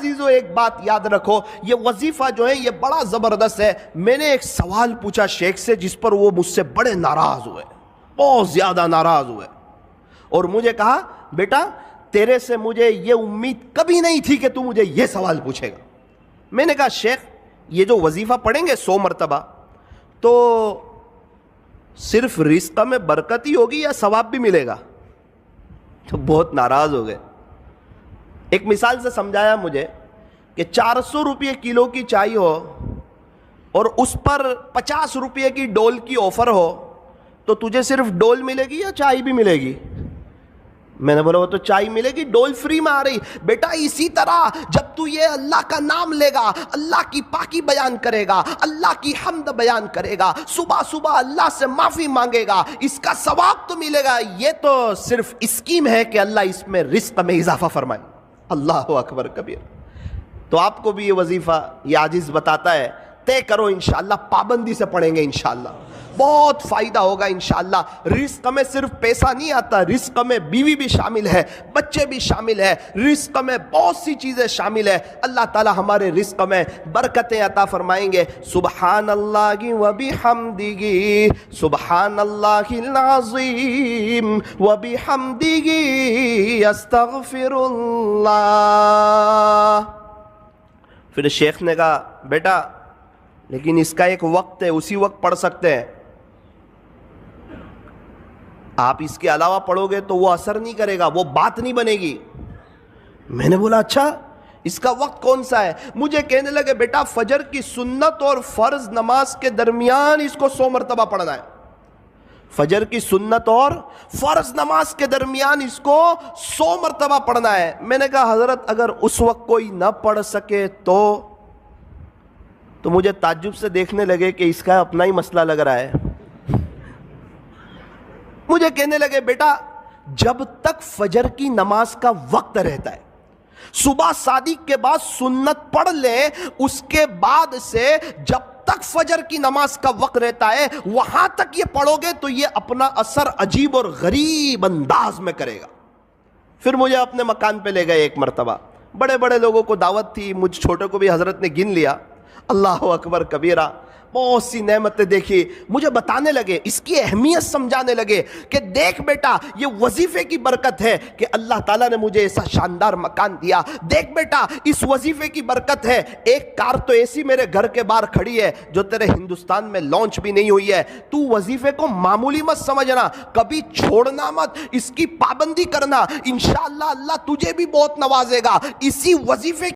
عزیزو ایک بات یاد رکھو، یہ وظیفہ جو ہے یہ بڑا زبردست ہے۔ میں نے ایک سوال پوچھا شیخ سے جس پر وہ مجھ سے بڑے ناراض ہوئے، بہت زیادہ ناراض ہوئے، اور مجھے کہا بیٹا تیرے سے مجھے یہ امید کبھی نہیں تھی کہ تو مجھے یہ سوال پوچھے گا۔ میں نے کہا شیخ یہ جو وظیفہ پڑھیں گے 100 مرتبہ تو صرف رزق میں برکت ہی ہوگی یا ثواب بھی ملے گا؟ تو بہت ناراض ہو گئے۔ ایک مثال سے سمجھایا مجھے کہ 400 روپے کلو کی چائے ہو اور اس پر 50 روپے کی ڈول کی آفر ہو تو تجھے صرف ڈول ملے گی یا چائے بھی ملے گی؟ میں نے بولا وہ تو چائے ملے گی، ڈول فری میں آ رہی۔ بیٹا اسی طرح جب تو یہ اللہ کا نام لے گا، اللہ کی پاکی بیان کرے گا، اللہ کی حمد بیان کرے گا، صبح صبح اللہ سے معافی مانگے گا، اس کا ثواب تو ملے گا۔ یہ تو صرف اسکیم ہے کہ اللہ اس میں رزق میں اضافہ فرمائے۔ اللہ اکبر کبیر۔ تو آپ کو بھی یہ وظیفہ یہ عاجز بتاتا ہے، طے کرو انشاءاللہ، پابندی سے پڑھیں گے انشاءاللہ، بہت فائدہ ہوگا انشاءاللہ۔ رزق میں صرف پیسہ نہیں آتا، رزق میں بیوی بھی شامل ہے، بچے بھی شامل ہے، رزق میں بہت سی چیزیں شامل ہے۔ اللہ تعالی ہمارے رزق میں برکتیں عطا فرمائیں گے۔ سبحان اللہ و بحمدہ، سبحان اللہ العظیم و بحمدہ، استغفر اللہ۔ پھر شیخ نے کہا بیٹا لیکن اس کا ایک وقت ہے، اسی وقت پڑھ سکتے ہیں، آپ اس کے علاوہ پڑھو گے تو وہ اثر نہیں کرے گا، وہ بات نہیں بنے گی۔ میں نے بولا اچھا اس کا وقت کون سا ہے؟ مجھے کہنے لگے بیٹا فجر کی سنت اور فرض نماز کے درمیان اس کو 100 مرتبہ پڑھنا ہے۔ فجر کی سنت اور فرض نماز کے درمیان اس کو 100 مرتبہ پڑھنا ہے۔ میں نے کہا حضرت اگر اس وقت کوئی نہ پڑھ سکے تو مجھے تعجب سے دیکھنے لگے کہ اس کا اپنا ہی مسئلہ لگ رہا ہے۔ مجھے کہنے لگے بیٹا جب تک فجر کی نماز کا وقت رہتا ہے، صبح صادق کے بعد سنت پڑھ لیں، اس کے بعد سے جب تک فجر کی نماز کا وقت رہتا ہے وہاں تک یہ پڑھو گے تو یہ اپنا اثر عجیب اور غریب انداز میں کرے گا۔ پھر مجھے اپنے مکان پہ لے گئے ایک مرتبہ، بڑے بڑے لوگوں کو دعوت تھی، مجھ چھوٹے کو بھی حضرت نے گن لیا۔ اللہ اکبر کبیرہ، بہت سی نعمتیں دیکھی، مجھے بتانے لگے، اس کی اہمیت سمجھانے لگے کہ دیکھ بیٹا یہ وظیفے کی برکت ہے کہ اللہ تعالیٰ نے مجھے ایسا شاندار مکان دیا، دیکھ بیٹا اس وظیفے کی برکت ہے، ایک کار تو ایسی میرے گھر کے باہر کھڑی ہے جو تیرے ہندوستان میں لانچ بھی نہیں ہوئی ہے۔ تو وظیفے کو معمولی مت سمجھنا، کبھی چھوڑنا مت، اس کی پابندی کرنا، انشاءاللہ اللہ تجھے بھی بہت نوازے گا۔ اسی وظیفے